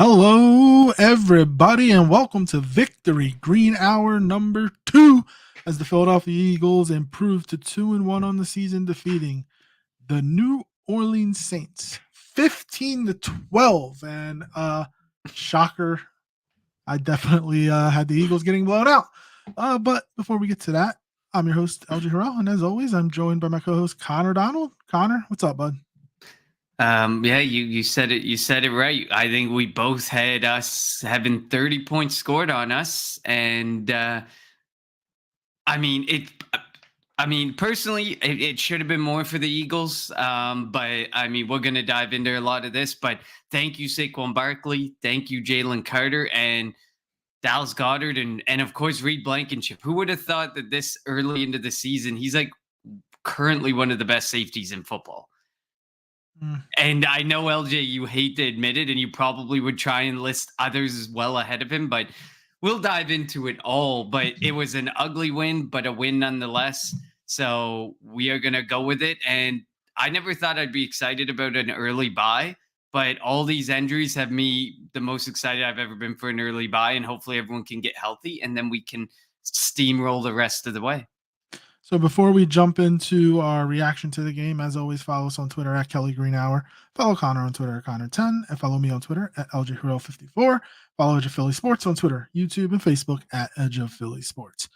Hello, everybody, and welcome to Victory Green Hour number 2 as the Philadelphia Eagles improve to 2-1 on the season, defeating the New Orleans Saints 15-12. And shocker, I definitely had the Eagles getting blown out. But before we get to that, I'm your host, LJ Harrell, and as always, I'm joined by my co-host, Connor Donald. Connor, what's up, bud? Yeah, you said it. You said it right. I think we both had us having 30 points scored on us, and I mean it. I mean, personally, it should have been more for the Eagles. But I mean, we're gonna dive into a lot of this. But thank you, Saquon Barkley. Thank you, Jalen Carter, and Dallas Goddard, and of course Reed Blankenship. Who would have thought that this early into the season, he's like currently one of the best safeties in football. And I know, LJ, you hate to admit it, and you probably would try and list others as well ahead of him, but we'll dive into it all. But it was an ugly win, but a win nonetheless. So we are going to go with it. And I never thought I'd be excited about an early bye, but all these injuries have me the most excited I've ever been for an early bye. And hopefully everyone can get healthy, and then we can steamroll the rest of the way. So before we jump into our reaction to the game, as always, follow us on Twitter at Kelly Green Hour. Follow Connor on Twitter at Connor10, and follow me on Twitter at LJHero54. Follow Edge of Philly Sports on Twitter, YouTube, and Facebook at Edge of Philly Sports.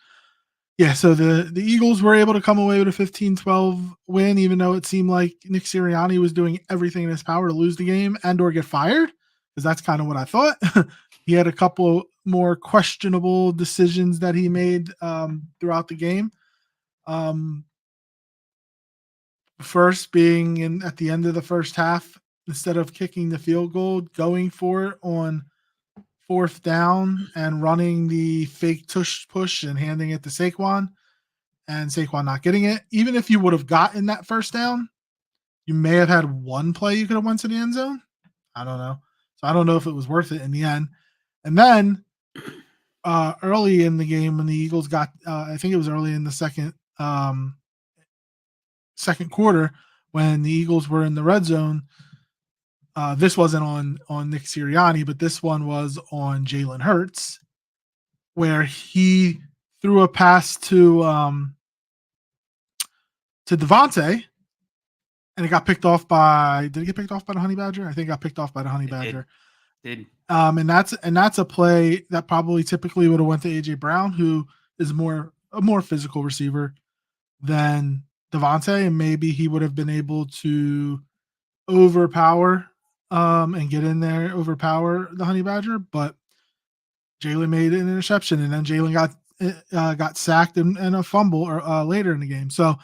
Yeah, so the Eagles were able to come away with a 15-12 win, even though it seemed like Nick Sirianni was doing everything in his power to lose the game and or get fired, because that's kind of what I thought. He had a couple more questionable decisions that he made throughout the game. First being at the end of the first half, instead of kicking the field goal, going for it on fourth down and running the fake tush push and handing it to Saquon, and Saquon not getting it. Even if you would have gotten that first down, you may have had one play you could have went to the end zone. I don't know. So I don't know if it was worth it in the end. And then early in the game when the Eagles got, I think it was early in the second quarter when the Eagles were in the red zone. This wasn't on Nick Sirianni, but this one was on Jalen Hurts, where he threw a pass to Devontae, and it got picked off by. Did it get picked off by the Honey Badger? I think it got picked off by the Honey Badger. It did. And that's a play that probably typically would have went to AJ Brown, who is a more physical receiver than Devontae, and maybe he would have been able to overpower and get in there, overpower the Honey Badger, but Jalen made an interception, and then Jalen got sacked and a fumble later in the game. So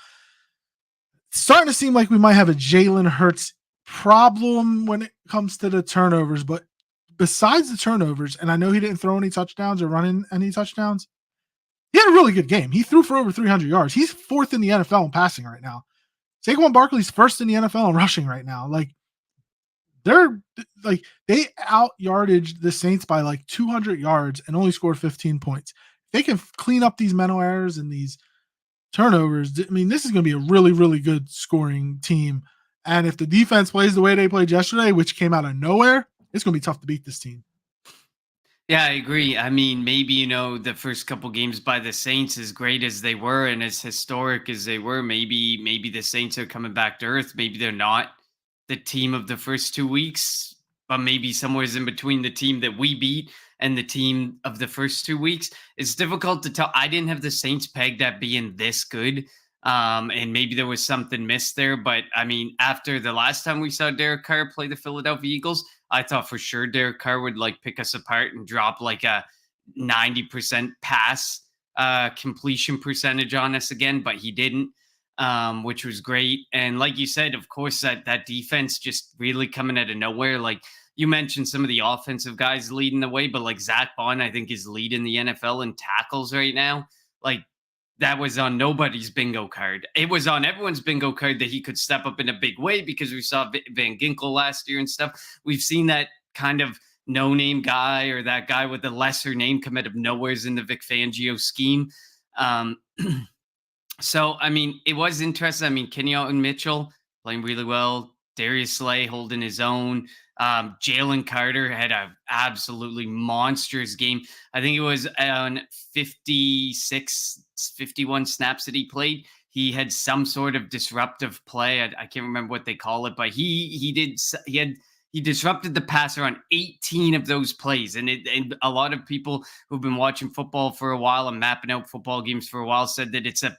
it's starting to seem like we might have a Jalen Hurts problem when it comes to the turnovers. But besides the turnovers, and I know he didn't throw any touchdowns or run in any touchdowns, he had a really good game. He threw for over 300 yards. He's fourth in the NFL in passing right now. Saquon Barkley's first in the NFL in rushing right now. They out yardaged the Saints by like 200 yards and only scored 15 points. They can clean up these mental errors and these turnovers. I mean, this is going to be a really, really good scoring team. And if the defense plays the way they played yesterday, which came out of nowhere, it's going to be tough to beat this team. Yeah, I agree. I mean, maybe, the first couple games by the Saints, as great as they were and as historic as they were, maybe the Saints are coming back to earth. Maybe they're not the team of the first 2 weeks, but maybe somewhere in between the team that we beat and the team of the first 2 weeks. It's difficult to tell. I didn't have the Saints pegged at being this good. And maybe there was something missed there. But I mean, after the last time we saw Derek Carr play the Philadelphia Eagles, I thought for sure Derek Carr would pick us apart and drop like a 90% pass completion percentage on us again, but he didn't, which was great. And like you said, of course, that defense just really coming out of nowhere. Like you mentioned some of the offensive guys leading the way, but like Zach Bond, I think is leading the NFL in tackles right now. Like that was on nobody's bingo card. It was on everyone's bingo card that he could step up in a big way because we saw Van Ginkel last year and stuff. We've seen that kind of no-name guy or that guy with the lesser name come out of nowheres in the Vic Fangio scheme. So, I mean, it was interesting. I mean, Kenyon Mitchell playing really well. Darius Slay holding his own. Jalen Carter had a absolutely monstrous game. I think it was on 56, 51 snaps that he played. He had some sort of disruptive play. I can't remember what they call it, but he disrupted the passer on 18 of those plays. And a lot of people who've been watching football for a while and mapping out football games for a while said that it's a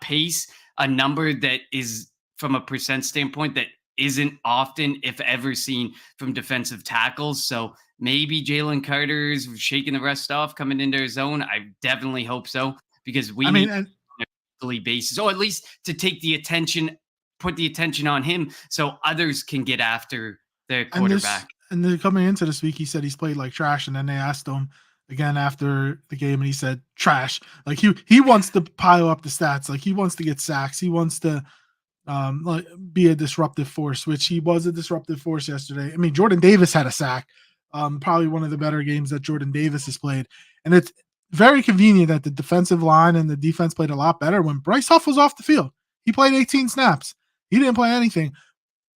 pace, a number that is from a percent standpoint that isn't often, if ever, seen from defensive tackles. So maybe Jalen Carter's shaking the rest off coming into his own. I definitely hope so because we I need mean, and on a weekly basis, or at least to take the attention, put the attention on him so others can get after the and this quarterback. and then coming into this week, he said he's played like trash, and then they asked him again after the game, and he said trash. Like he wants to pile up the stats. Like he wants to get sacks. He wants to like be a disruptive force, which he was a disruptive force yesterday. I mean, Jordan Davis had a sack, probably one of the better games that Jordan Davis has played, and it's very convenient that the defensive line and the defense played a lot better when Bryce Huff was off the field. He played 18 snaps. He didn't play anything.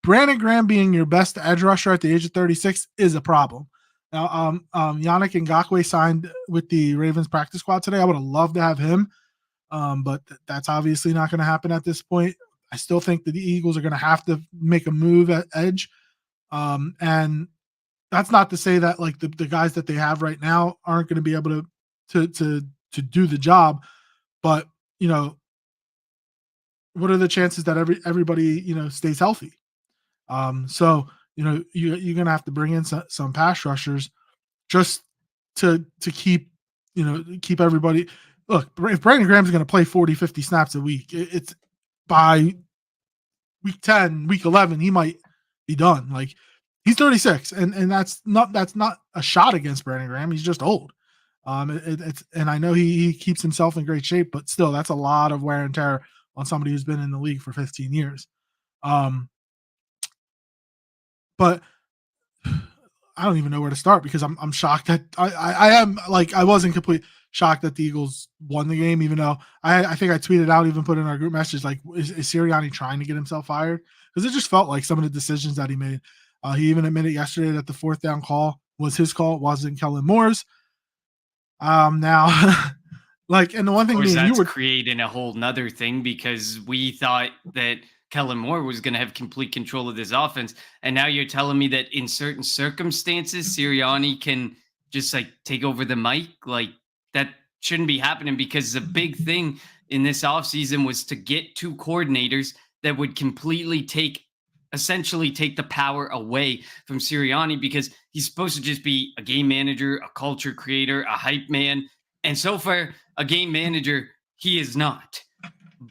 Brandon Graham being your best edge rusher at the age of 36 is a problem. Now, Yannick Ngakoue signed with the Ravens practice squad today. I would have loved to have him, but that's obviously not going to happen at this point. I still think that the Eagles are going to have to make a move at edge. And that's not to say that like the guys that they have right now aren't going to be able to do the job, but you know, what are the chances that everybody, stays healthy? So you're going to have to bring in some pass rushers just to keep everybody. Look, if Brandon Graham's going to play 40, 50 snaps a week, it's by week 10, week 11, he might be done. Like he's 36, and that's not a shot against Brandon Graham. He's just old. It's and I know he keeps himself in great shape, but still, that's a lot of wear and tear on somebody who's been in the league for 15 years. Um, but I don't even know where to start because I'm shocked that I am like I wasn't complete shocked that the Eagles won the game, even though I think I tweeted out, even put in our group message like is Sirianni trying to get himself fired? Because it just felt like some of the decisions that he made. He even admitted yesterday that the fourth down call was his call, it wasn't Kellen Moore's. Now like and the one thing Course, me and you that's were creating a whole nother thing because we thought that Kellen Moore was going to have complete control of this offense. And now you're telling me that in certain circumstances, Sirianni can just like take over the mic. Like that shouldn't be happening because the big thing in this offseason was to get two coordinators that would completely essentially take the power away from Sirianni because he's supposed to just be a game manager, a culture creator, a hype man. And so far, a game manager, he is not.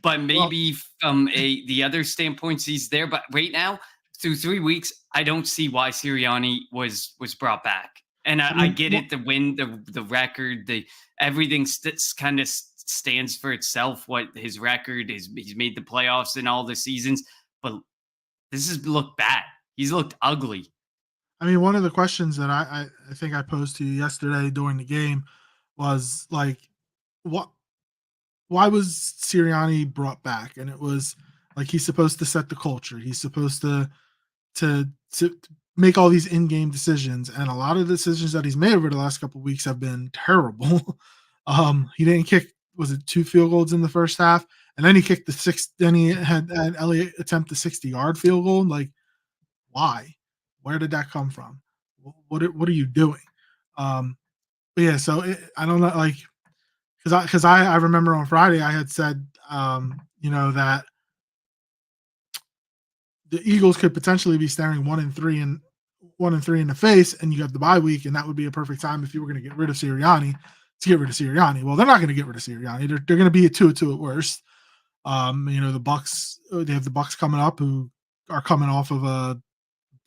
But well, maybe from the other standpoints, he's there. But right now, through 3 weeks, I don't see why Sirianni was brought back. And I I mean, get it, the win, the record, the everything kind of stands for itself. What his record is, he's made the playoffs in all the seasons, but this has looked bad. He's looked ugly. one of the questions that I think I posed to you yesterday during the game was like, what why was Sirianni brought back? And it was like he's supposed to set the culture. He's supposed to make all these in-game decisions, and a lot of the decisions that he's made over the last couple of weeks have been terrible. He didn't kick was it 2 field goals in the first half, and then he kicked the six. Then he had Elliott attempt the 60-yard field goal. Like, why? Where did that come from? What are you doing? But yeah, so I don't know, like because I remember on Friday I had said that the Eagles could potentially be staring 1-3 in the face, and you have the bye week, and that would be a perfect time if you were going to get rid of Sirianni to get rid of Sirianni. Well, they're not going to get rid of Sirianni. They're going to be a 2-2 at worst. The Bucks, they have the Bucks coming up who are coming off of a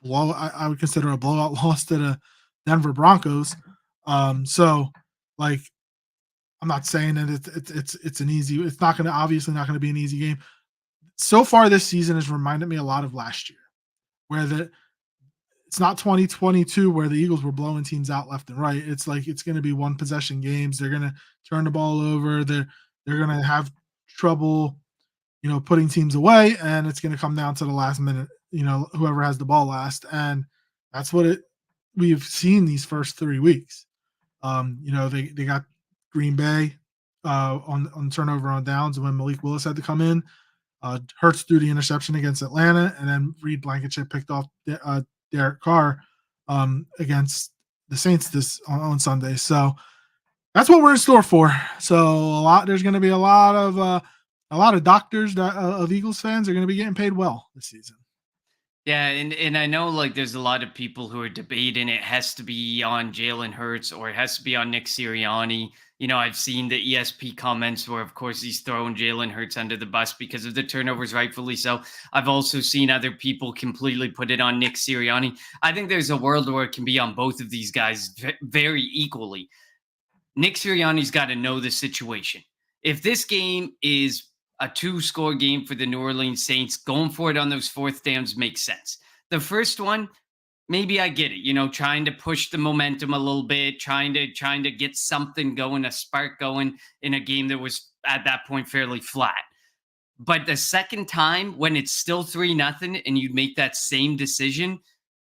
blow. I would consider a blowout loss to the Denver Broncos. So like I'm not saying that it's an easy. It's not going to obviously not going to be an easy game. So far this season has reminded me a lot of last year, where it's not 2022 where the Eagles were blowing teams out left and right. It's like it's going to be one possession games. They're going to turn the ball over. They're going to have trouble, putting teams away, and it's going to come down to the last minute whoever has the ball last, and that's what we've seen these first 3 weeks. They got Green Bay on turnover on downs when Malik Willis had to come in. Hurts threw the interception against Atlanta, and then Reed Blankenship picked off Derek Carr against the Saints on Sunday. So that's what we're in store for. So there's going to be a lot of doctors of Eagles fans are going to be getting paid well this season. Yeah, and I know like there's a lot of people who are debating it has to be on Jalen Hurts or it has to be on Nick Sirianni. I've seen the ESP comments where, of course, he's throwing Jalen Hurts under the bus because of the turnovers, rightfully so. I've also seen other people completely put it on Nick Sirianni. I think there's a world where it can be on both of these guys very equally. Nick Sirianni's got to know the situation. If this game is a 2-score game for the New Orleans Saints, going for it on those fourth downs makes sense. The first one, maybe I get it, trying to push the momentum a little bit, trying to get something going, a spark going in a game that was at that point fairly flat. But the second time when it's still 3-0 and you make that same decision,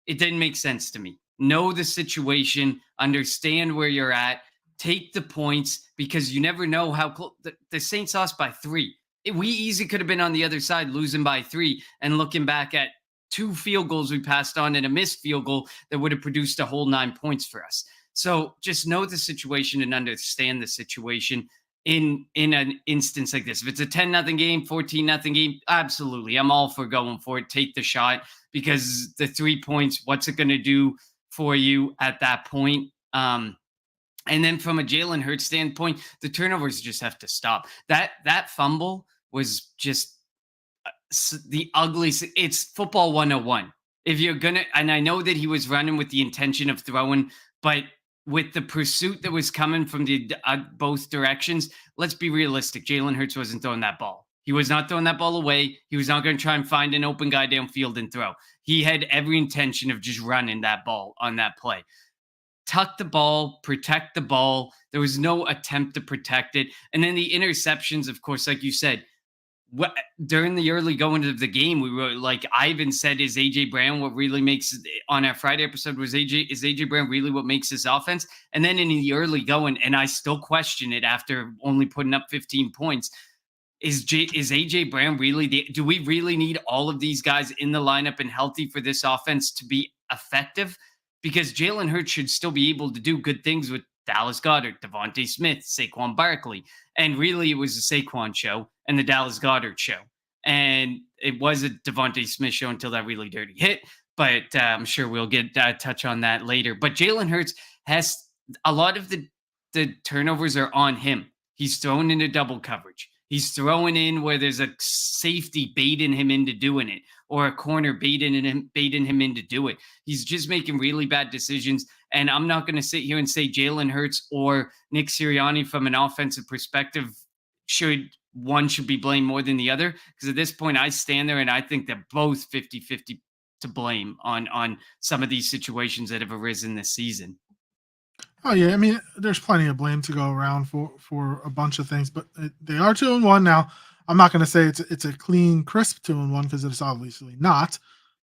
it didn't make sense to me. Know the situation, understand where you're at, take the points because you never know how close the Saints lost by 3. We easily could have been on the other side losing by 3 and looking back at 2 field goals we passed on and a missed field goal that would have produced a whole 9 points for us. So just know the situation and understand the situation in an instance like this. If it's a 10-0 game, 14-0 game, absolutely. I'm all for going for it. Take the shot because the 3 points, what's it going to do for you at that point? And then from a Jalen Hurts standpoint, the turnovers just have to stop. That fumble was just the ugliest. It's football 101. If you're going to, and I know that he was running with the intention of throwing, but with the pursuit that was coming from the both directions, let's be realistic. Jalen Hurts wasn't throwing that ball. He was not throwing that ball away. He was not going to try and find an open guy downfield and throw. He had every intention of just running that ball on that play. Tuck the ball, protect the ball. There was no attempt to protect it. And then the interceptions, of course, like you said, during the early going of the game, we were like, Ivan said, is AJ Brown what really makes on our Friday episode is AJ Brown really what makes this offense? And then in the early going, and I still question it after only putting up 15 points. Is AJ Brown really do we really need all of these guys in the lineup and healthy for this offense to be effective? Because Jalen Hurts should still be able to do good things with Dallas Goedert, Devontae Smith, Saquon Barkley. And really, it was the Saquon show and the Dallas Goedert show. And it was a Devontae Smith show until that really dirty hit. But I'm sure we'll get touch on that later. But Jalen Hurts has a lot of the turnovers are on him. He's thrown into double coverage. He's throwing in where there's a safety baiting him into doing it or a corner baiting him into do it. He's just making really bad decisions. And I'm not going to sit here and say Jalen Hurts or Nick Sirianni from an offensive perspective should be blamed more than the other. Because at this point, I stand there and I think they're both 50-50 to blame on some of these situations that have arisen this season. Oh yeah, I mean, there's plenty of blame to go around for a bunch of things, but they are 2-1 now. I'm not going to say it's a clean, crisp 2-1 because it's obviously not.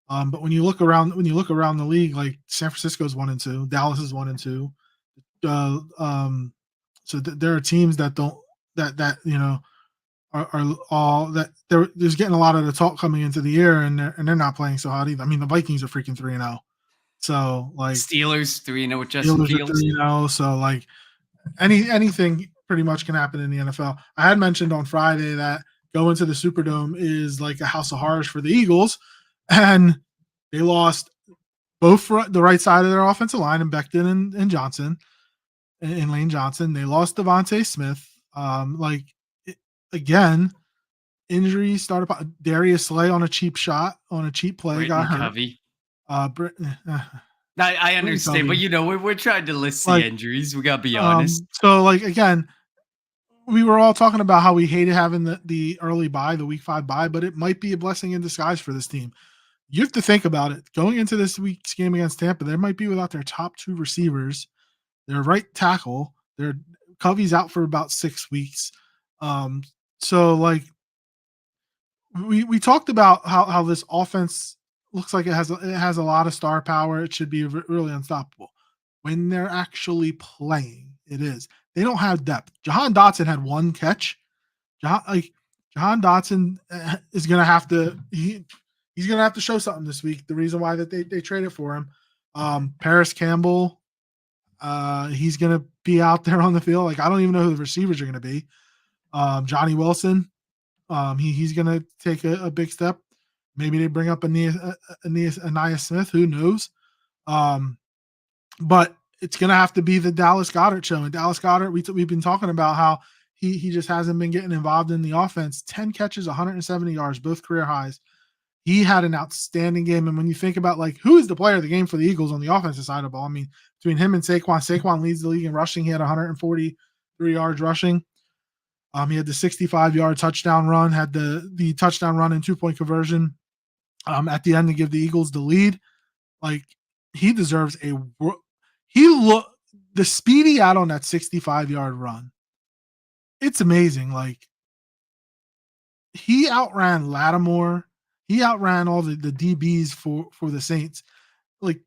But when you look around the league, like San Francisco's 1-2, Dallas is 1-2. So there are teams that don't are all that there's getting a lot of the talk coming into the year, and they're not playing so hot either. I mean, the Vikings are freaking 3-0. So like Steelers 3-0 with Justin Fields. 3-0, so like anything pretty much can happen in the NFL. I had mentioned on Friday that going to the Superdome is like a house of horrors for the Eagles, and they lost both the right side of their offensive line in Becton and Johnson, and Lane Johnson. They lost Devontae Smith. Again, injuries started. Darius Slay on a cheap shot on a cheap play got hurt. Covey. I understand, but we're trying to list the injuries. We gotta be honest. So again, we were all talking about how we hated having the early bye, the week 5 bye, but it might be a blessing in disguise for this team. You have to think about it. Going into this week's game against Tampa, they might be without their top 2 receivers, their right tackle. Their Covey's out for about 6 weeks. So we talked about how this offense looks like it has a lot of star power. It should be really unstoppable. When they're actually playing, it is. They don't have depth. Jahan Dotson had one catch. Like Jahan Dotson is gonna have to he's gonna have to show something this week. The reason why that they traded for him, Paris Campbell, he's gonna be out there on the field. Like I don't even know who the receivers are gonna be. Johnny Wilson, he's gonna take a big step. Maybe they bring up Anais Smith. Who knows? Um, but it's gonna have to be the Dallas Goedert show. And Dallas Goedert, we've been talking about how he just hasn't been getting involved in the offense. 10 catches, 170 yards, both career highs. He had an outstanding game. And when you think about like who is the player of the game for the Eagles on the offensive side of the ball, I mean, between him and Saquon leads the league in rushing. He had 143 yards rushing. He had the 65-yard touchdown run, had the touchdown run and 2-point conversion at the end to give the Eagles the lead. Like he deserves the speed he had on that 65-yard run. It's amazing. Like he outran Lattimore. He outran all the DBs for the Saints. Like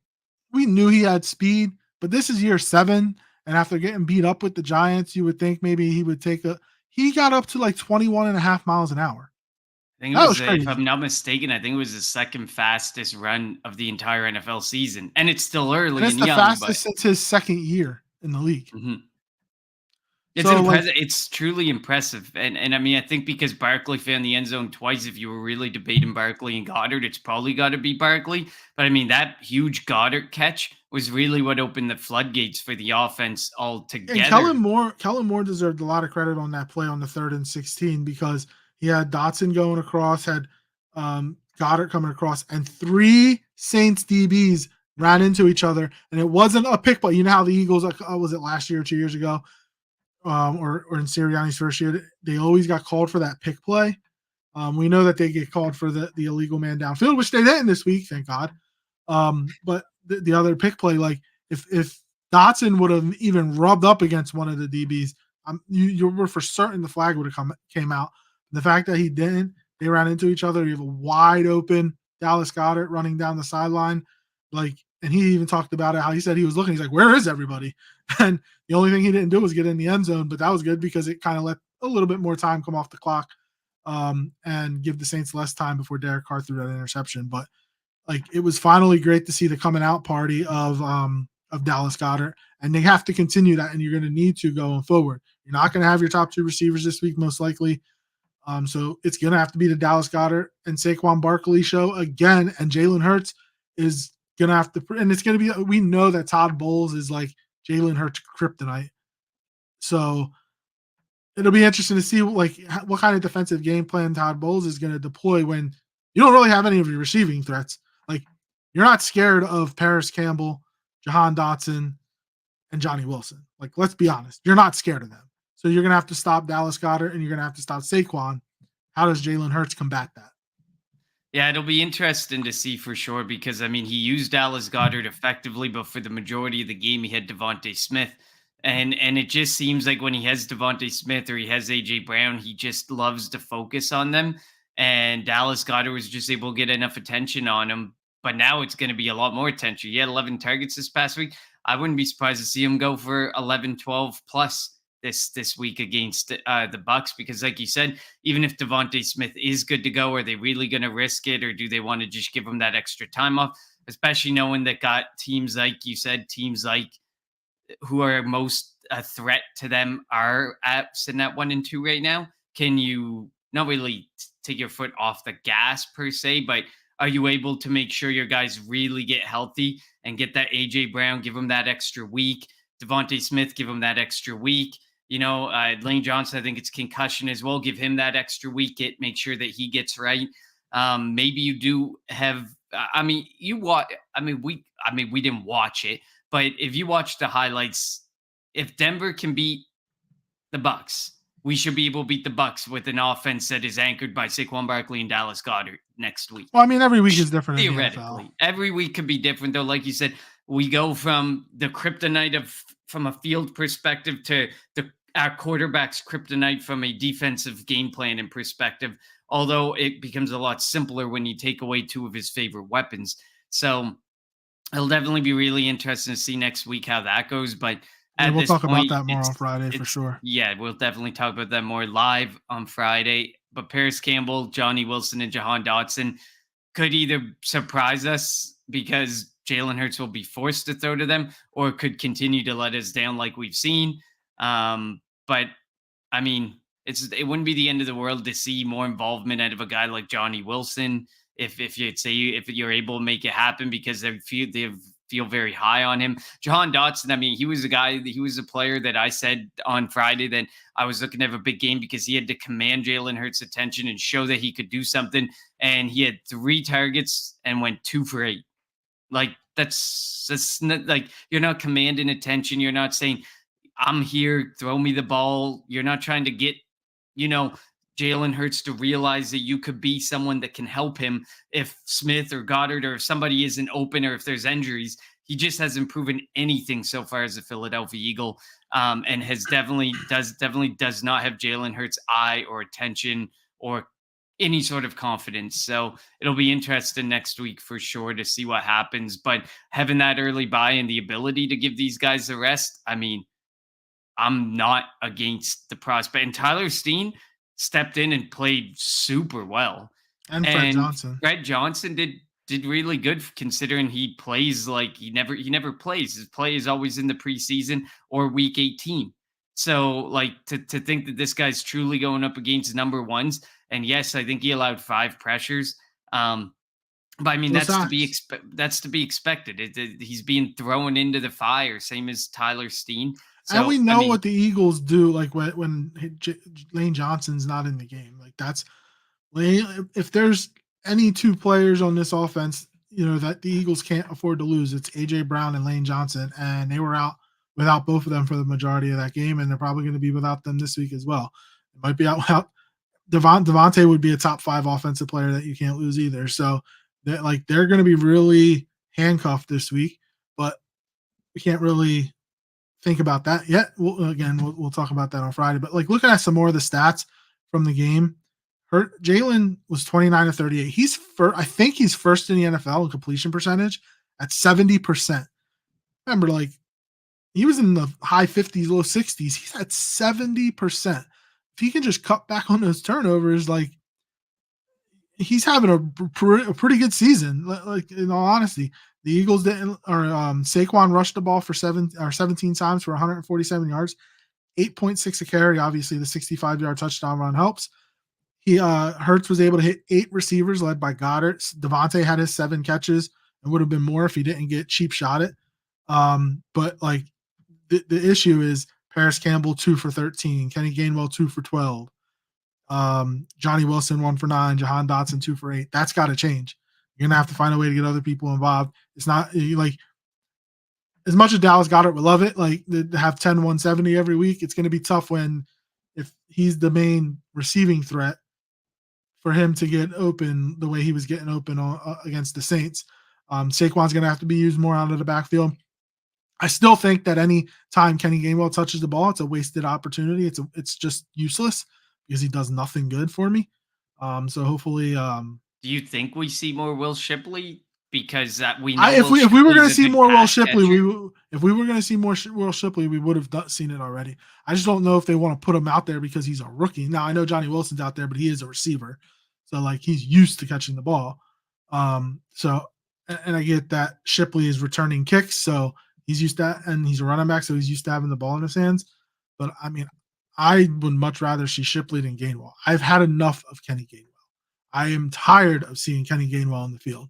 we knew he had speed, but this is year 7. And after getting beat up with the Giants, you would think maybe he would he got up to like 21 and a half miles an hour. I think it That was, was if crazy. I'm not mistaken, I think it was the second fastest run of the entire NFL season, and it's still early And it's and the young, but fastest since his second year in the league. mhm. It's So like impressive. It's truly impressive, and I mean, I think because Barkley found the end zone twice. If you were really debating Barkley and Goddard, it's probably got to be Barkley. But I mean, that huge Goddard catch was really what opened the floodgates for the offense and altogether. Kellen Moore deserved a lot of credit on that play on the 3rd and 16 because he had Dotson going across, had Goddard coming across, and 3 Saints DBs ran into each other, and it wasn't a pick play. You know how the Eagles was it last year or 2 years ago, or in Sirianni's first year, they always got called for that pick play. We know that they get called for the illegal man downfield, which they didn't this week, thank God. But the other pick play, like if Dotson would have even rubbed up against one of the DBs, you were for certain the flag would have came out. The fact that he didn't, they ran into each other. You have a wide open Dallas Goedert running down the sideline, like, and he even talked about it. How he said he was looking. He's like, "Where is everybody?" And the only thing he didn't do was get in the end zone, but that was good because it kind of let a little bit more time come off the clock, and give the Saints less time before Derek Carr threw that interception. But like it was finally great to see the coming out party of Dallas Goedert, and they have to continue that, and you're going to need to going forward. You're not going to have your top 2 receivers this week, most likely. So it's going to have to be the Dallas Goedert and Saquon Barkley show again, and Jalen Hurts is going to have to, and it's going to be. We know that Todd Bowles is like Jalen Hurts kryptonite, so it'll be interesting to see like what kind of defensive game plan Todd Bowles is going to deploy when you don't really have any of your receiving threats. Like you're not scared of Paris Campbell, Jahan Dotson, and Johnny Wilson. Like let's be honest, you're not scared of them. So you're going to have to stop Dallas Goedert and you're going to have to stop Saquon. How does Jalen Hurts combat that? Yeah, it'll be interesting to see for sure because I mean he used Dallas Goddard effectively, but for the majority of the game he had Devontae Smith. And it just seems like when he has Devontae Smith or he has AJ Brown, he just loves to focus on them. And Dallas Goddard was just able to get enough attention on him. But now it's going to be a lot more attention. He had 11 targets this past week. I wouldn't be surprised to see him go for 11, 12 plus this week against the Bucks because, like you said, even if Devontae Smith is good to go, are they really going to risk it, or do they want to just give him that extra time off? Especially knowing that got teams like you said, teams like who are most a threat to them are sitting at 1-2 right now. Can you not really take your foot off the gas per se, but are you able to make sure your guys really get healthy and get that AJ Brown, give him that extra week, Devontae Smith, give him that extra week? Lane Johnson, I think it's concussion as well. Give him that extra week. Make sure that he gets right. Maybe you do have. I mean, you watch. We didn't watch it, but if you watch the highlights, if Denver can beat the Bucks, we should be able to beat the Bucks with an offense that is anchored by Saquon Barkley and Dallas Goedert next week. Well, I mean, every week is different in the NFL. Theoretically, every week could be different, though. Like you said, we go from the kryptonite from a field perspective to the our quarterback's kryptonite from a defensive game plan and perspective, although it becomes a lot simpler when you take away two of his favorite weapons. So it'll definitely be really interesting to see next week how that goes. But Yeah, at we'll this talk about point, that more on Friday for it's sure. yeah, we'll definitely talk about that more live on Friday. But Paris Campbell, Johnny Wilson, and Jahan Dotson could either surprise us because Jalen Hurts will be forced to throw to them, or could continue to let us down like we've seen. But I mean, it wouldn't be the end of the world to see more involvement out of a guy like Johnny Wilson if you'd say if you're able to make it happen because they feel very high on him. Jahan Dotson, I mean, he was a player that I said on Friday that I was looking to have a big game because he had to command Jalen Hurts' attention and show that he could do something. And he had 3 targets and went 2 for 8. Like that's not, like you're not commanding attention. You're not saying I'm here, throw me the ball. You're not trying to get, you know, Jalen Hurts to realize that you could be someone that can help him if Smith or Goddard or if somebody isn't open or if there's injuries. He just hasn't proven anything so far as a Philadelphia Eagle, and has definitely does not have Jalen Hurts' eye or attention or any sort of confidence. So it'll be interesting next week for sure to see what happens. But having that early buy and the ability to give these guys the rest, I mean, I'm not against the prospect. And Tyler Steen stepped in and played super well. And Fred And Johnson. Fred Johnson did really good considering he plays like he never plays. His play is always in the preseason or week 18. So like to think that this guy's truly going up against number ones. And yes, I think he allowed 5 pressures. But I mean, No sacks. that's to be expected. He's being thrown into the fire, same as Tyler Steen. And So we I know mean, what the Eagles do, like Lane Johnson's not in the game. Like that's Lane. If there's any two players on this offense, that the Eagles can't afford to lose, it's AJ Brown and Lane Johnson, and they were out without both of them for the majority of that game, and they're probably going to be without them this week as well. It might be out without Devontae would be a top 5 offensive player that you can't lose either. So they're going to be really handcuffed this week, but we can't really think about that yet. We'll talk about that on Friday. But like looking at some more of the stats from the game, Jalen was 29 to 38. I think he's first in the NFL in completion percentage at 70%. Remember, like he was in the high 50s, low 60s. He's at 70%. If he can just cut back on those turnovers, like he's having a pretty good season. Like in all honesty, the Eagles didn't, or Saquon rushed the ball for 17 times for 147 yards, 8.6 a carry. Obviously, the 65-yard touchdown run helps. Hurts was able to hit 8 receivers led by Goddard. Devontae had his 7 catches. It would have been more if he didn't get cheap shot at. But like the issue is Paris Campbell 2 for 13, Kenny Gainwell 2 for 12. Johnny Wilson 1 for 9, Jahan Dotson 2 for 8. That's got to change. You're gonna have to find a way to get other people involved. It's not like as much as Dallas Goddard would love it, like to have 10 170 every week. It's gonna be tough if he's the main receiving threat for him to get open the way he was getting open against the Saints. Saquon's gonna have to be used more out of the backfield. I still think that any time Kenny Gainwell touches the ball, it's a wasted opportunity. It's just useless because he does nothing good for me. So hopefully, do you think we see more Will Shipley because we know I Will if we were going Shipley's to a see good more Will pass Shipley, catcher? if we were going to see more Will Shipley, we would have seen it already. I just don't know if they want to put him out there because he's a rookie. Now I know Johnny Wilson's out there, but he is a receiver, so like he's used to catching the ball. So and I get that Shipley is returning kicks, so he's used to that, and he's a running back, so he's used to having the ball in his hands. But I mean, I would much rather see Shipley than Gainwell. I've had enough of Kenny Gainwell. I am tired of seeing Kenny Gainwell on the field.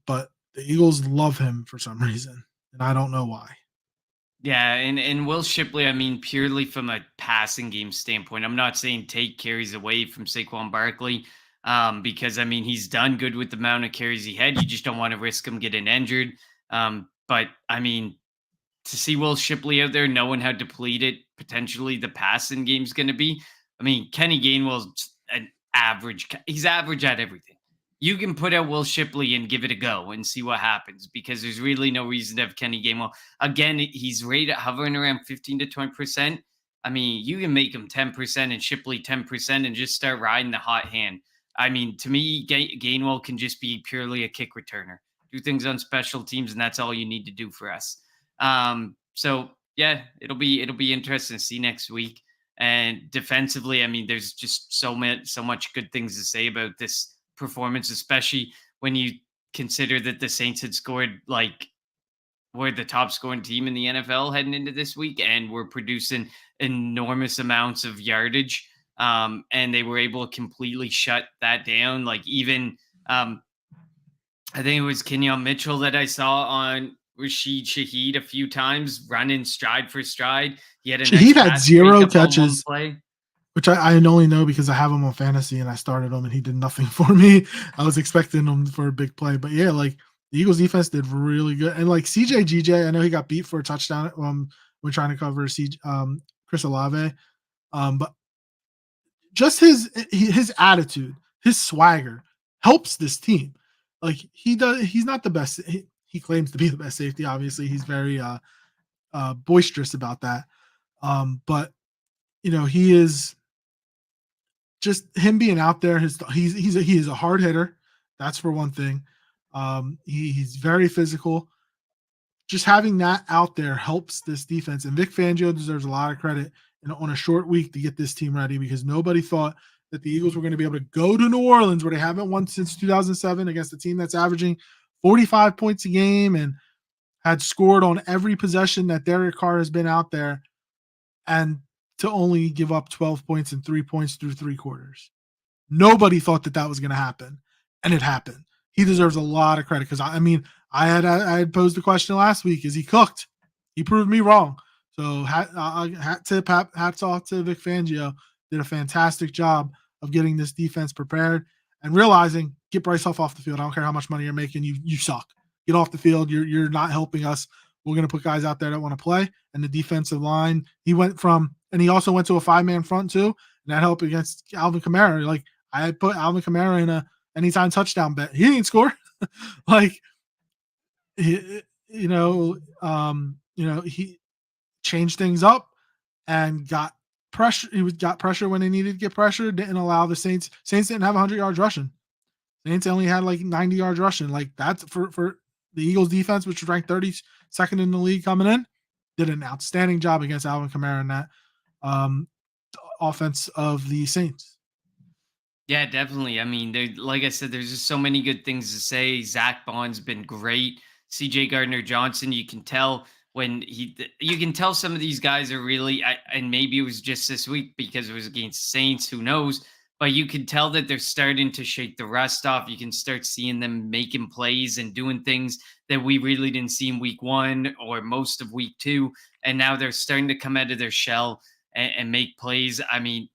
But the Eagles love him for some reason, and I don't know why. Yeah, and Will Shipley, I mean, purely from a passing game standpoint, I'm not saying take carries away from Saquon Barkley, because I mean he's done good with the amount of carries he had. You just don't want to risk him getting injured. But I mean, to see Will Shipley out there, knowing how depleted potentially the passing game's going to be. I mean, Kenny Gainwell's an average. He's average at everything. You can put out Will Shipley and give it a go and see what happens because there's really no reason to have Kenny Gainwell. Again, he's rated hovering around 15 to 20%. I mean, you can make him 10% and Shipley 10% and just start riding the hot hand. I mean, to me, Gainwell can just be purely a kick returner, do things on special teams, and that's all you need to do for us. So yeah, it'll be interesting to see next week. And defensively, I mean, there's just so much good things to say about this performance, especially when you consider that the Saints had scored like we're the top scoring team in the NFL heading into this week, and we're producing enormous amounts of yardage. And they were able to completely shut that down. Like even, I think it was Kenyon Mitchell that I saw on Rashid Shaheed a few times running stride for stride. He had a nice He had pass 0 breakup on one catches, play. which I only know because I have him on fantasy and I started him and he did nothing for me. I was expecting him for a big play, but yeah, like the Eagles defense did really good. And like CJ, I know he got beat for a touchdown when trying to cover Chris Olave. But just his attitude, his swagger helps this team. Like he's not the best. He claims to be the best safety. Obviously, he's very boisterous about that. But he is just him being out there. He is a hard hitter. That's for one thing. He's very physical. Just having that out there helps this defense. And Vic Fangio deserves a lot of credit on a short week to get this team ready because nobody thought that the Eagles were going to be able to go to New Orleans where they haven't won since 2007 against a team that's averaging 45 points a game and had scored on every possession that Derek Carr has been out there, and to only give up 12 points and 3 points through 3 quarters. Nobody thought that that was going to happen, and it happened. He deserves a lot of credit because I had posed the question last week: is he cooked? He proved me wrong. So hats off to Vic Fangio. Did a fantastic job of getting this defense prepared and realizing get Bryce Huff off the field. I don't care how much money you're making. You suck. Get off the field. You're not helping us. We're going to put guys out there that want to play. And the defensive line, he also went to a 5-man front too, and that helped against Alvin Kamara. Like I had put Alvin Kamara in a anytime touchdown bet. He didn't score. Like he changed things up and got pressure. Got pressure when they needed to get pressure. Didn't allow the Saints. Saints didn't have 100 yards rushing. Saints only had like 90 yards rushing. Like that's for the Eagles defense, which was ranked 32nd in the league coming in. Did an outstanding job against Alvin Kamara in that offense of the Saints. Yeah, definitely. I mean, like I said, there's just so many good things to say. Zach Bond's been great. CJ Gardner Johnson, you can tell you can tell some of these guys are really, and maybe it was just this week because it was against Saints, who knows? But you can tell that they're starting to shake the rust off. You can start seeing them making plays and doing things that we really didn't see in week 1 or most of week 2. And now they're starting to come out of their shell and make plays. I mean,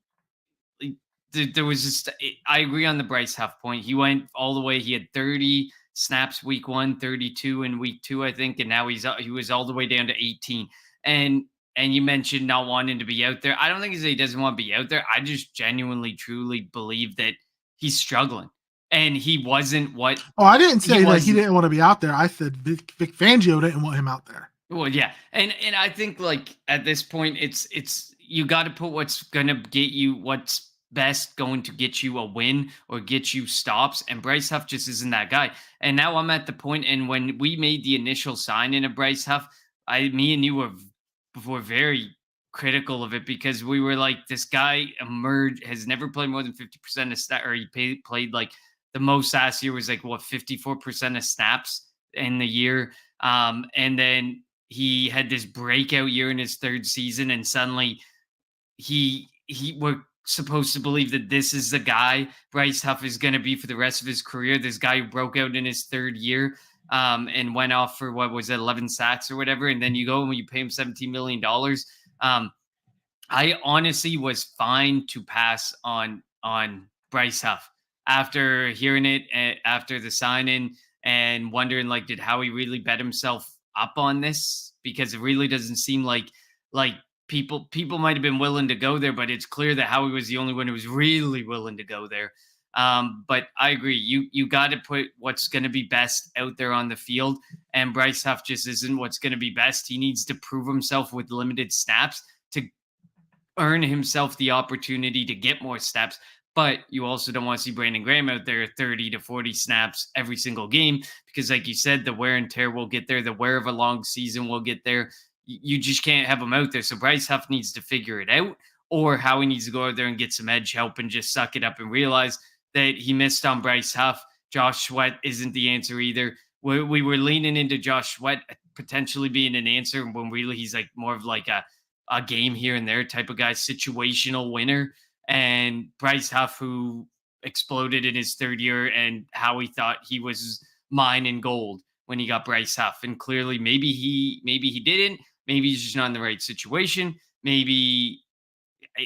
there was just, I agree on the Bryce Huff point. He went all the way. He had 30 snaps week 1, 32 in week 2, I think, and now he was all the way down to 18. And you mentioned not wanting to be out there. I don't think he doesn't want to be out there. I just genuinely, truly believe that he's struggling, and he wasn't what. Oh, I didn't say that he didn't want to be out there. I said Vic Fangio didn't want him out there. Well, yeah, and I think like at this point, it's you got to put what's best going to get you a win or get you stops. And Bryce Huff just isn't that guy. And now I'm at the point, and when we made the initial signing of Bryce Huff, me and you were very critical of it because we were like, this guy has never played more than 50% of snaps, or he played like the most last year was like 54% of snaps in the year. And then he had this breakout year in his 3rd season, and suddenly we're supposed to believe that this is the guy Bryce Huff is going to be for the rest of his career. This guy who broke out in his 3rd year and went off for 11 sacks or whatever. And then you go and you pay him $17 million. I honestly was fine to pass on Bryce Huff after hearing it, after the sign-in, and wondering like, did Howie really bet himself up on this? Because it really doesn't seem like people might have been willing to go there, but it's clear that Howie was the only one who was really willing to go there. But I agree. You got to put what's going to be best out there on the field, and Bryce Huff just isn't what's going to be best. He needs to prove himself with limited snaps to earn himself the opportunity to get more snaps. But you also don't want to see Brandon Graham out there 30 to 40 snaps every single game because, like you said, the wear and tear will get there. The wear of a long season will get there. You just can't have him out there. So Bryce Huff needs to figure it out, or how he needs to go out there and get some edge help and just suck it up and realize that he missed on Bryce Huff. Josh Sweat isn't the answer either. We were leaning into Josh Sweat potentially being an answer when really he's like more of like a game here and there type of guy, situational winner. And Bryce Huff, who exploded in his third year, and how he thought he was mine and gold when he got Bryce Huff. And clearly, maybe he didn't. Maybe he's just not in the right situation. Maybe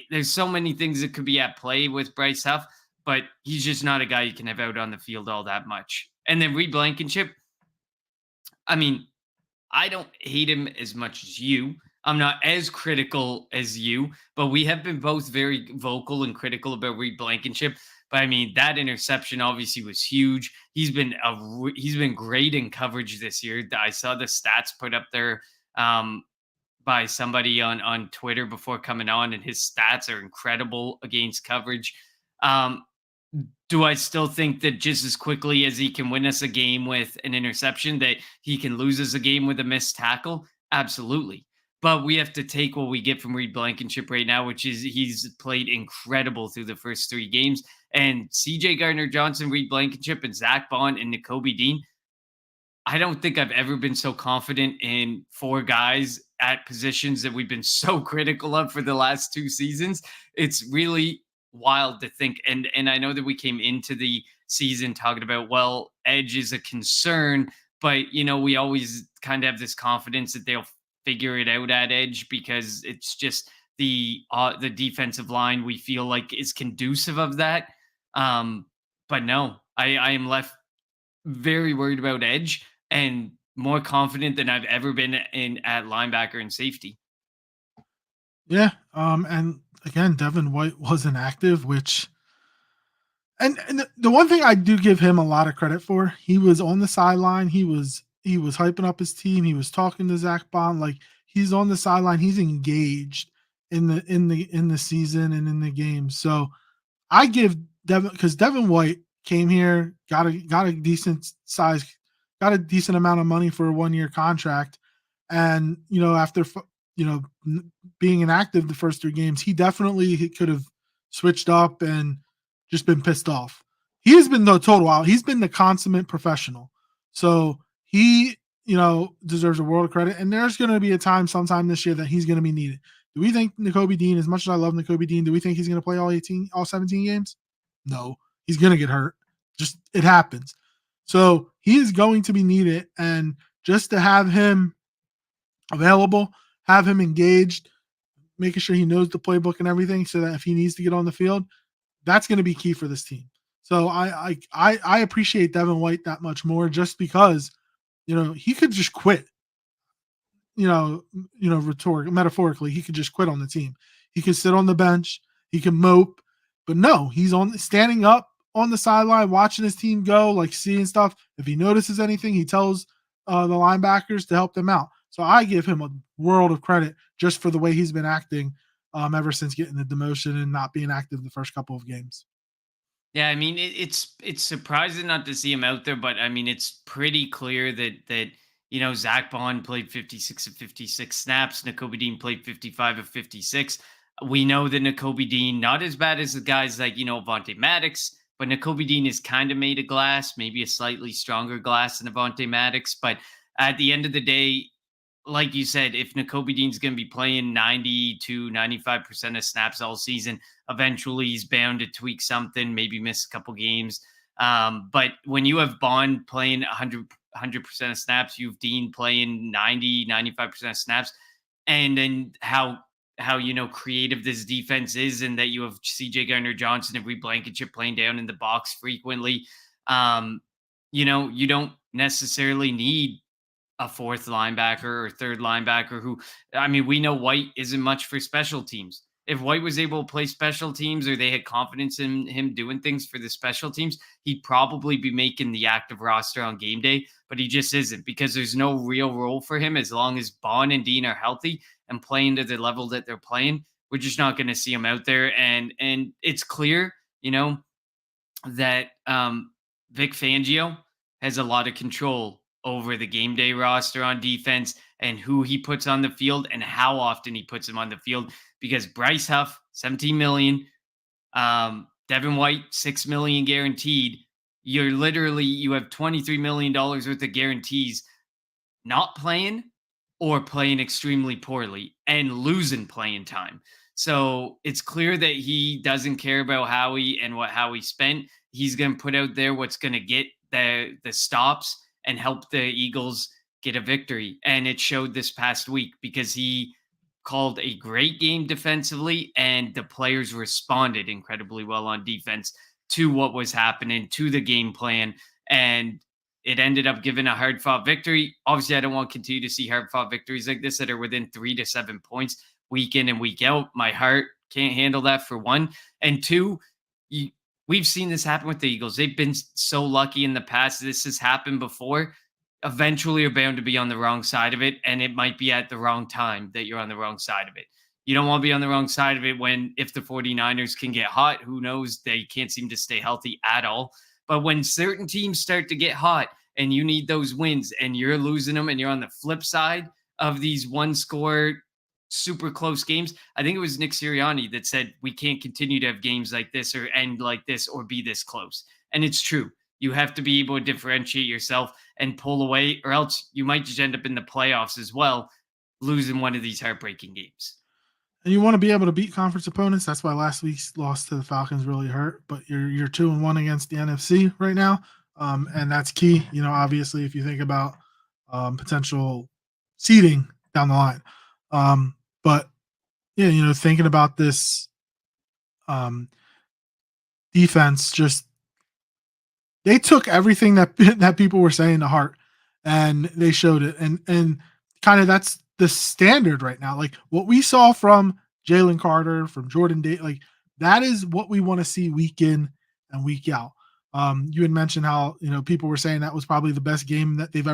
there's so many things that could be at play with Bryce Huff, but he's just not a guy you can have out on the field all that much. And then Reed Blankenship, I mean, I don't hate him as much as you. I'm not as critical as you, but we have been both very vocal and critical about Reed Blankenship. But I mean, that interception obviously was huge. He's been great in coverage this year. I saw the stats put up there um, by somebody on Twitter before coming on, and his stats are incredible against coverage. Um, do I still think that just as quickly as he can win us a game with an interception, that he can lose us a game with a missed tackle? Absolutely. But we have to take what we get from Reed Blankenship right now, which is he's played incredible through the first three games. And CJ Gardner Johnson, Reed Blankenship, and Zach Bond and N'Kobe Dean, I don't think I've ever been so confident in four guys at positions that we've been so critical of for the last two seasons. It's really wild to think. And I know that we came into the season talking about, well, edge is a concern, but we always kind of have this confidence that they'll figure it out at edge because it's just the defensive line we feel like is conducive of that. But no, I am left very worried about edge and more confident than I've ever been in at linebacker and safety. Yeah. And again, Devin White wasn't active, which and the one thing I do give him a lot of credit for, he was on the sideline. He was hyping up his team. He was talking to Zach Bond. Like he's on the sideline. He's engaged in the season and in the game. So I give Devin because Devin White came here, got a decent size, got a decent amount of money for a 1 year contract, and after being inactive the first three games, he could have switched up and just been pissed off. He has been the total out. He's been the consummate professional. So he deserves a world of credit. And there's going to be a time sometime this year that he's going to be needed. Do we think N'Kobe Dean, as much as I love N'Kobe Dean, do we think he's going to play all 17 games? No, he's going to get hurt. Just it happens. So he is going to be needed. And just to have him available, have him engaged, making sure he knows the playbook and everything so that if he needs to get on the field, that's going to be key for this team. So I appreciate Devin White that much more just because, he could just quit metaphorically, he could just quit on the team. He could sit on the bench, he can mope, but no, he's standing up on the sideline, watching his team go, like seeing stuff. If he notices anything, he tells the linebackers to help them out. So I give him a world of credit just for the way he's been acting ever since getting the demotion and not being active the first couple of games. Yeah, I mean it's surprising not to see him out there, but I mean it's pretty clear that Zach Bond played 56 of 56 snaps, N'Kobe Dean played 55 of 56. We know that N'Kobe Dean not as bad as the guys like Avonte Maddox, but N'Kobe Dean is kind of made of glass, maybe a slightly stronger glass than Avonte Maddox. But at the end of the day, like you said, if N'Kobe Dean's going to be playing 90 to 95% of snaps all season, eventually he's bound to tweak something, maybe miss a couple games. But when you have Bond playing 100% of snaps, you have Dean playing 90, 95% of snaps, and then how creative this defense is, and that you have CJ Gardner Johnson and Reed Blankenship playing down in the box frequently. You don't necessarily need a fourth linebacker or third linebacker who, I mean, we know White isn't much for special teams. If White was able to play special teams, or they had confidence in him doing things for the special teams, he'd probably be making the active roster on game day, but he just isn't, because there's no real role for him as long as Bond and Dean are healthy and playing to the level that they're playing. we're just not going to see him out there. And it's clear, that Vic Fangio has a lot of control over the game day roster on defense and who he puts on the field and how often he puts him on the field. Because Bryce Huff, 17 million, Devin White, 6 million guaranteed. You have $23 million worth of guarantees not playing or playing extremely poorly and losing playing time. So it's clear that he doesn't care about Howie and what Howie spent. He's going to put out there what's going to get the stops and help the Eagles get a victory. And it showed this past week because he called a great game defensively and the players responded incredibly well on defense to what was happening, to the game plan. And it ended up giving a hard fought victory. Obviously, I don't want to continue to see hard fought victories like this that are within 3 to 7 points week in and week out. My heart can't handle that, for one. And two, we've seen this happen with the Eagles. They've been so lucky in the past. This has happened before. Eventually, you're bound to be on the wrong side of it. And it might be at the wrong time that you're on the wrong side of it. You don't want to be on the wrong side of it if the 49ers can get hot. Who knows? They can't seem to stay healthy at all. But when certain teams start to get hot and you need those wins and you're losing them and you're on the flip side of these one score, super close games, I think it was Nick Sirianni that said, we can't continue to have games like this or end like this or be this close. And it's true. You have to be able to differentiate yourself and pull away, or else you might just end up in the playoffs as well, losing one of these heartbreaking games. And you want to be able to beat conference opponents. That's why last week's loss to the Falcons really hurt. But you're 2-1 against the NFC right now, and that's key. Obviously, if you think about potential seeding down the line, but yeah, thinking about this defense, just they took everything that people were saying to heart, and they showed it, and kind of that's the standard right now. Like what we saw from Jalen Carter, from Jordan Day, like that is what we want to see week in and week out. You had mentioned how people were saying that was probably the best game that they've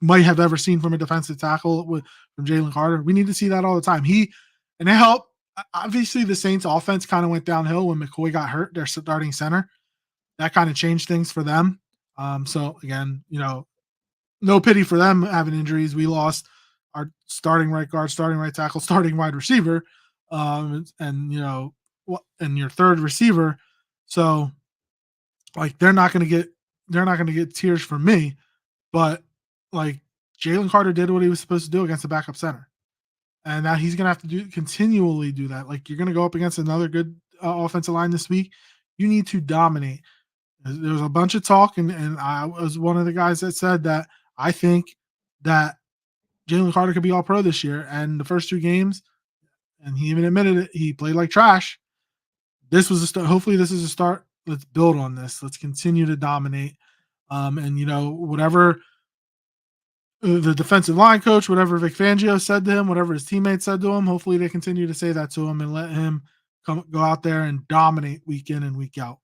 might have ever seen from a defensive tackle from Jalen Carter. We need to see that all the time. And it helped. Obviously, the Saints offense kind of went downhill when McCoy got hurt, their starting center. That kind of changed things for them. So again, no pity for them having injuries. We lost our starting right guard, starting right tackle, starting wide receiver, and your third receiver. So like they're not going to get tears from me, but like Jalen Carter did what he was supposed to do against the backup center, and now he's going to have to continually do that. Like you're going to go up against another good offensive line this week. You need to dominate. There was a bunch of talk, and I was one of the guys that said that I think that Jalen Carter could be all pro this year. And the first 2 games, and he even admitted it, he played like trash. This was a start. Hopefully, this is a start. Let's build on this. Let's continue to dominate. And whatever the defensive line coach, whatever Vic Fangio said to him, whatever his teammates said to him, hopefully they continue to say that to him and let him go out there and dominate week in and week out.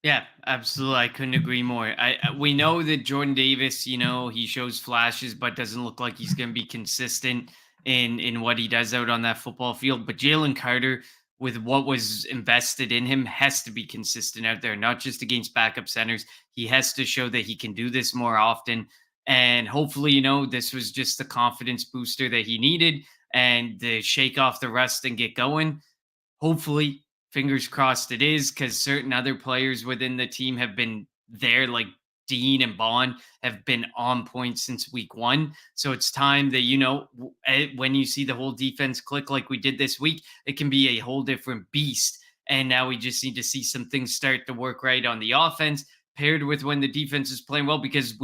Yeah, absolutely. I couldn't agree more. We know that Jordan Davis, he shows flashes, but doesn't look like he's going to be consistent in what he does out on that football field. But Jalen Carter, with what was invested in him, has to be consistent out there, not just against backup centers. He has to show that he can do this more often. And hopefully, this was just the confidence booster that he needed and to shake off the rust and get going. Hopefully, fingers crossed it is, because certain other players within the team have been there, like Dean and Bond have been on point since week 1. So it's time that, when you see the whole defense click like we did this week, it can be a whole different beast. And now we just need to see some things start to work right on the offense, paired with when the defense is playing well, because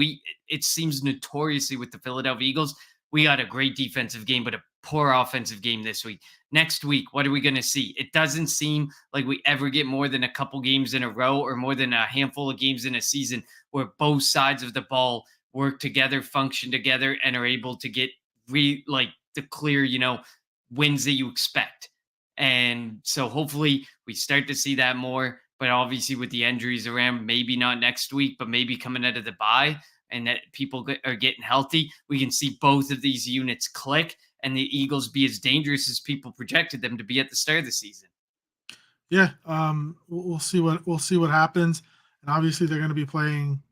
it seems notoriously with the Philadelphia Eagles, we got a great defensive game, but a poor offensive game this week. Next week, what are we going to see? It doesn't seem like we ever get more than a couple games in a row or more than a handful of games in a season where both sides of the ball work together, function together, and are able to get the clear, wins that you expect. And so hopefully we start to see that more. But obviously with the injuries around, maybe not next week, but maybe coming out of the bye, and that people are getting healthy, we can see both of these units click and the Eagles be as dangerous as people projected them to be at the start of the season. Yeah, we'll see what happens, and obviously they're going to be playing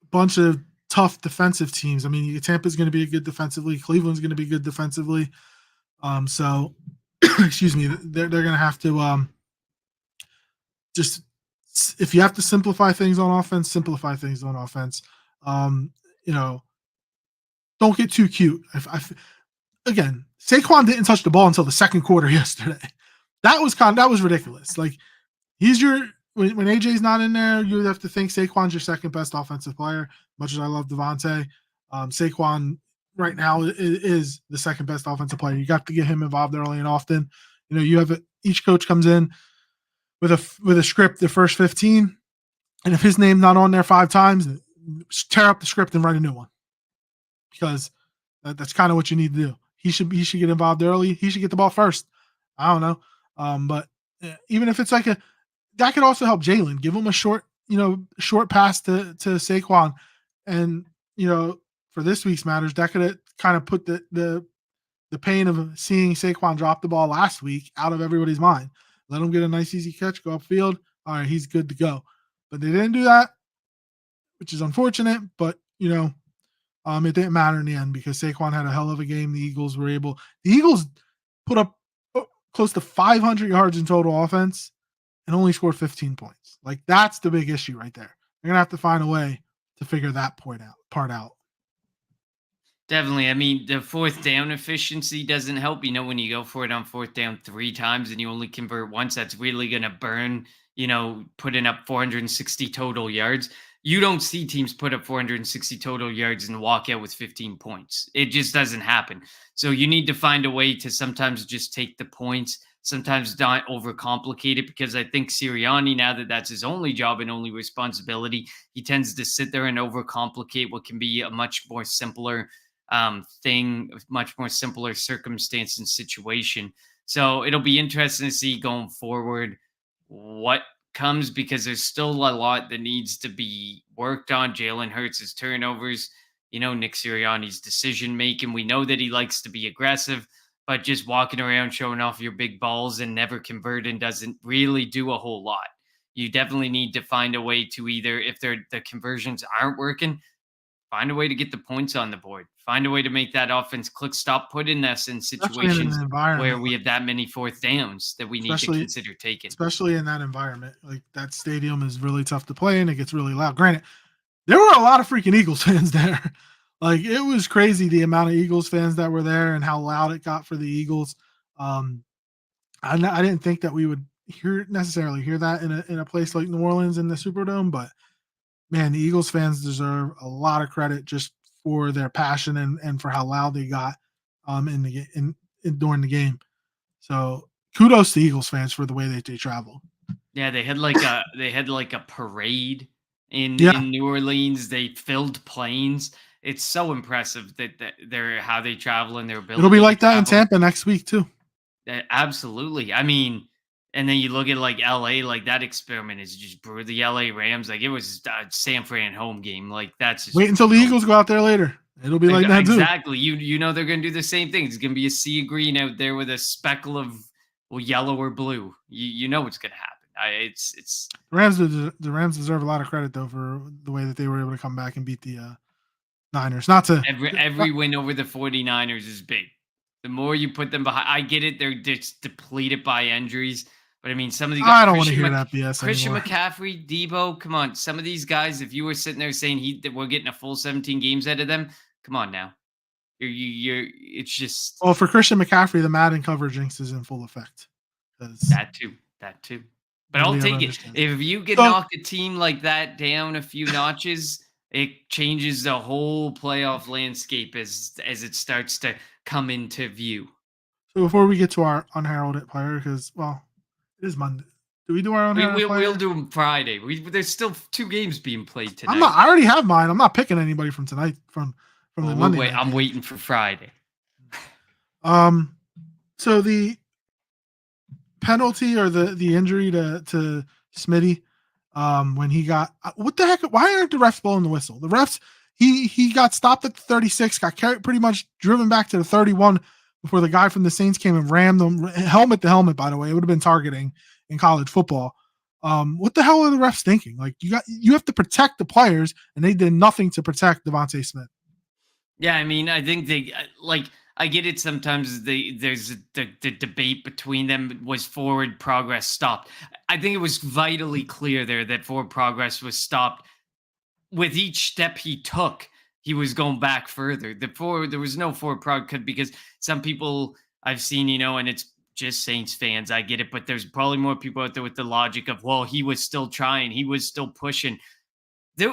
a bunch of tough defensive teams. I mean, Tampa's going to be good defensively, Cleveland's going to be good defensively. So excuse me, they're going to have to just if you have to simplify things on offense, simplify things on offense. Um, you know, don't get too cute. Again, Saquon didn't touch the ball until the second quarter yesterday. That was ridiculous. Like he's your when AJ's not in there, you have to think Saquon's your second best offensive player. Much as I love Devontae, Saquon right now is the second best offensive player. You got to get him involved early and often. You know, each coach comes in with a script the first 15, and if his name's not on there 5 times, tear up the script and write a new one because that's kind of what you need to do. He should get involved early. He should get the ball first. I don't know, but even if it's like that could also help Jalen. Give him a short pass to Saquon, and for this week's matters, that could kind of put the pain of seeing Saquon drop the ball last week out of everybody's mind. Let him get a nice easy catch, go upfield. All right, he's good to go. But they didn't do that, which is unfortunate. But it didn't matter in the end because Saquon had a hell of a game. The Eagles put up close to 500 yards in total offense and only scored 15 points. Like that's the big issue right there. They're gonna have to find a way to figure that part out. Definitely. I mean, the fourth down efficiency doesn't help. When you go for it on fourth down 3 times and you only convert once, that's really going to burn, putting up 460 total yards. You don't see teams put up 460 total yards and walk out with 15 points. It just doesn't happen. So you need to find a way to sometimes just take the points, sometimes not overcomplicate it, because I think Sirianni, now that that's his only job and only responsibility, he tends to sit there and overcomplicate what can be a much more simpler thing, much more simpler circumstance and situation. So it'll be interesting to see going forward what comes, because there's still a lot that needs to be worked on. Jalen Hurts' turnovers, Nick Sirianni's decision making. We know that he likes to be aggressive, but just walking around showing off your big balls and never converting doesn't really do a whole lot. You definitely need to find a way to either, if the conversions aren't working, find a way to get the points on the board. Find a way to make that offense click. Stop putting us in situations where we have that many fourth downs that we need to consider taking. Especially in that environment. Like that stadium is really tough to play in. It gets really loud. Granted, there were a lot of freaking Eagles fans there. Like it was crazy the amount of Eagles fans that were there and how loud it got for the Eagles. I didn't think that we would necessarily hear that in a place like New Orleans in the Superdome, but man, the Eagles fans deserve a lot of credit just for their passion and for how loud they got during the game. So kudos to Eagles fans for the way that they traveled. Yeah, they had like a parade in New Orleans. They filled planes. It's so impressive that they're how they travel and their ability. It'll be like that in Tampa next week too. Absolutely. I mean, and then you look at like LA, like that experiment is just brutal. The LA Rams, like it was a San Fran home game. Like that's just wait until the Eagles go out there later. It'll be like that too. Exactly. They're going to do the same thing. It's going to be a sea of green out there with a speckle of yellow or blue. You know what's going to happen. It's the Rams deserve a lot of credit though for the way that they were able to come back and beat the Niners. Not to every win over the 49ers is big. The more you put them behind, I get it. They're just depleted by injuries. But I mean, some of these guys, I don't want to hear that BS Christian anymore. McCaffrey, Debo, come on. Some of these guys, if you were sitting there saying that we're getting a full 17 games out of them, come on now. It's just. Well, for Christian McCaffrey, the Madden cover jinx is in full effect. That too. But I'll take it. If you could knock a team like that down a few notches, it changes the whole playoff landscape as it starts to come into view. So before we get to our unheralded player, because it is Monday. Do we do our unheralded player? We'll do them Friday. There's still 2 games being played tonight. I already have mine. I'm not picking anybody from tonight from the Monday. I'm waiting for Friday. So the penalty or the injury to Smitty, when he got what the heck? Why aren't the refs blowing the whistle? The refs he got stopped at the 36, got carried, pretty much driven back to the 31 before the guy from the Saints came and rammed him helmet to helmet. By the way, it would have been targeting in college football. What the hell are the refs thinking? Like you have to protect the players, and they did nothing to protect Devontae Smith. Yeah, I mean, I think they like. I get it. Sometimes there's the debate between them was forward progress stopped. I think it was vitally clear there that forward progress was stopped with each step he took. He was going back further. There was no forward progress because some people I've seen, and it's just Saints fans. I get it, but there's probably more people out there with the logic of, well, he was still trying, he was still pushing.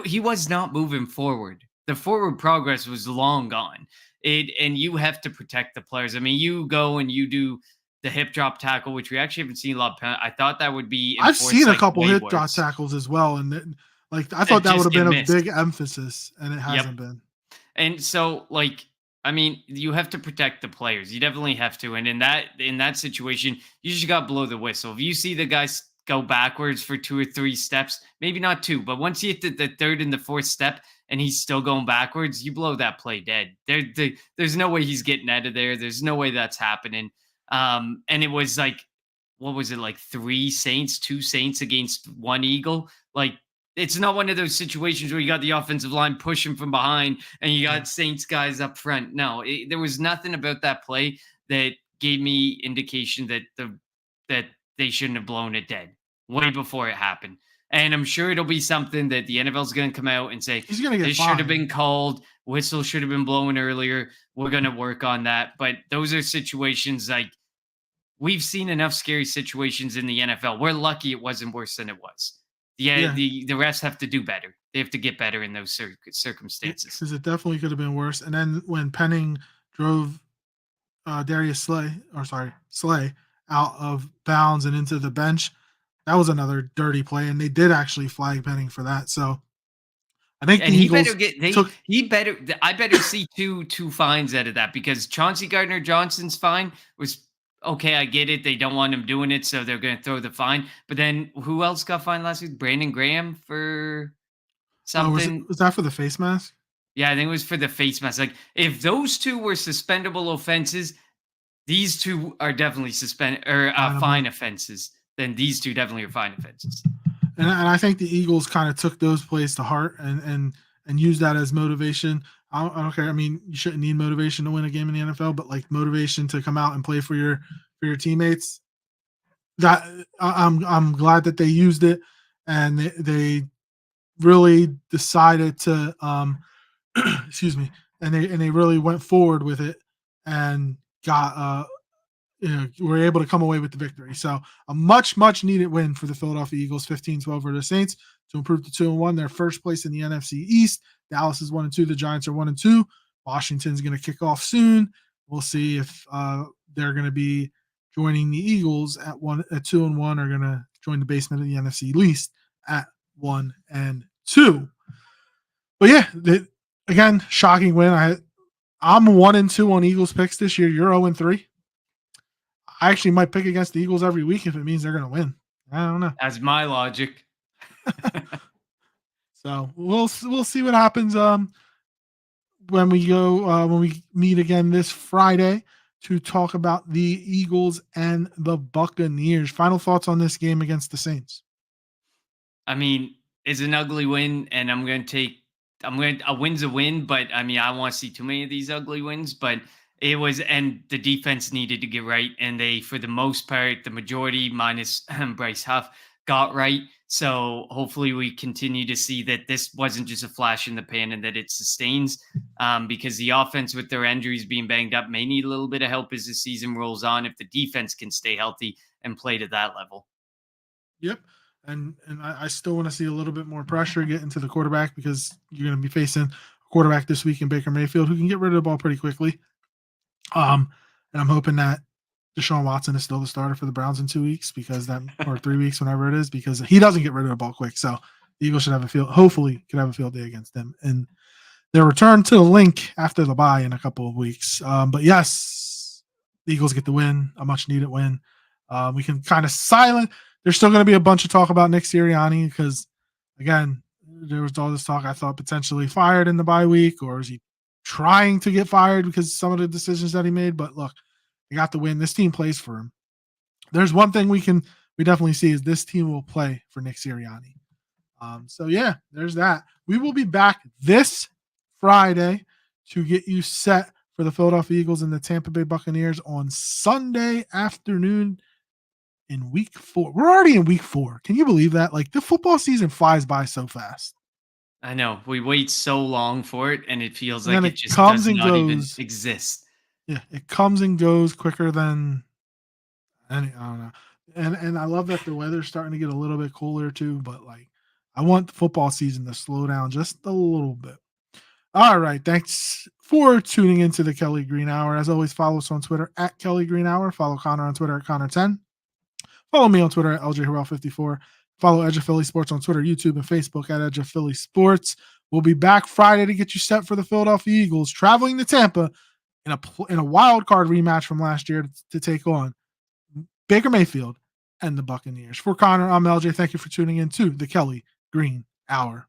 He was not moving forward. The forward progress was long gone. And you have to protect the players. I mean, you go and you do the hip drop tackle, which we actually haven't seen a lot. I thought that would be I've enforced seen a like couple way hip drop worse. tackles as well, and like I thought It that would just have get been a missed. big emphasis, and it Yep. hasn't been. And so, like, I mean, you have to protect the players. You definitely have to. And in that situation, you just got to blow the whistle. If you see the guys go backwards for 2 or 3 steps, maybe not 2, but once you hit the third and the fourth step and he's still going backwards, you blow that play dead. There's no way he's getting out of there. There's no way that's happening. And it was like, what was it, like 2 Saints against 1 Eagle? Like, it's not one of those situations where you got the offensive line pushing from behind and you got Saints guys up front. No, there was nothing about that play that gave me indication that they shouldn't have blown it dead way before it happened. And I'm sure it'll be something that the NFL is going to come out and say, He's gonna get this should have fined. been called. Whistle should have been blown earlier. We're going to work on that. But those are situations like we've seen enough scary situations in the NFL. We're lucky it wasn't worse than it was. Yeah, Yeah, the refs have to do better. They have to get better in those circumstances. because it definitely could have been worse. And then when Penning drove Darius Slay out of bounds and into the bench, that was another dirty play, and they did actually flag Penning for that. So I think the And he better Eagles get took. he better I better see two fines out of that because Chauncey Gardner Johnson's fine was okay. I get it. They don't want him doing it, so they're going to throw the fine. But then who else got fined last week? Brandon Graham for something. Was that for the face mask? Yeah, I think it was for the face mask. Like, if those two were suspendable offenses, these two are definitely suspend or fine offenses. Then these two definitely are fine offenses. And I think the Eagles kind of took those plays to heart and used that as motivation. I don't care. I mean, you shouldn't need motivation to win a game in the NFL, but like motivation to come out and play for your teammates. That I'm glad that they used it, and they really decided to excuse me, and they really went forward with it and got were able to come away with the victory. So a much needed win for the Philadelphia Eagles, 15-12 over the Saints to improve to 2-1. They're first place in the NFC East. Dallas is 1-2. The Giants are 1-2. Washington's going to kick off soon. We'll see if they're going to be joining the Eagles at 2-1, or going to join the basement of the NFC East at 1-2. But yeah, again, shocking win. I'm 1-2 on Eagles picks this year. You're 0-3. I actually might pick against the Eagles every week if it means they're going to win. I don't know. That's my logic. So we'll see what happens when we meet again this Friday to talk about the Eagles and the Buccaneers. Final thoughts on this game against the Saints? I mean, it's an ugly win, and a win's a win, but I mean, I don't want to see too many of these ugly wins, but it was, and the defense needed to get right, and they, for the most part, the majority minus Bryce Huff, got right. So hopefully we continue to see that this wasn't just a flash in the pan and that it sustains, because the offense with their injuries being banged up may need a little bit of help as the season rolls on if the defense can stay healthy and play to that level. Yep. And I still want to see a little bit more pressure get into the quarterback, because you're going to be facing a quarterback this week in Baker Mayfield who can get rid of the ball pretty quickly. And I'm hoping that Deshaun Watson is still the starter for the Browns in 2 weeks, or 3 weeks, whenever it is, because he doesn't get rid of the ball quick. So the Eagles should hopefully could have a field day against them. And their return to the link after the bye in a couple of weeks. But yes, the Eagles get the win, a much needed win. We can kind of silence. There's still going to be a bunch of talk about Nick Sirianni because, again, there was all this talk, I thought, potentially fired in the bye week, or is he trying to get fired because of some of the decisions that he made? But look, he got the win. This team plays for him. There's one thing we definitely see is this team will play for Nick Sirianni. So yeah, there's that. We will be back this Friday to get you set for the Philadelphia Eagles and the Tampa Bay Buccaneers on Sunday afternoon in week 4. We're already in week 4. Can you believe that? Like, the football season flies by so fast. I know. We wait so long for it, and it feels And like then it it just comes does and not even goes. exist. Yeah, it comes and goes quicker than any, I don't know. And I love that the weather's starting to get a little bit cooler too, but like I want the football season to slow down just a little bit. All right. Thanks for tuning into the Kelly Green Hour. As always, follow us on Twitter at Kelly Green Hour. Follow Connor on Twitter at Connor10. Follow me on Twitter at LJHarrell54. Follow Edge of Philly Sports on Twitter, YouTube, and Facebook at Edge of Philly Sports. We'll be back Friday to get you set for the Philadelphia Eagles traveling to Tampa in a wild card rematch from last year to take on Baker Mayfield and the Buccaneers. For Connor, I'm LJ. Thank you for tuning in to the Kelly Green Hour.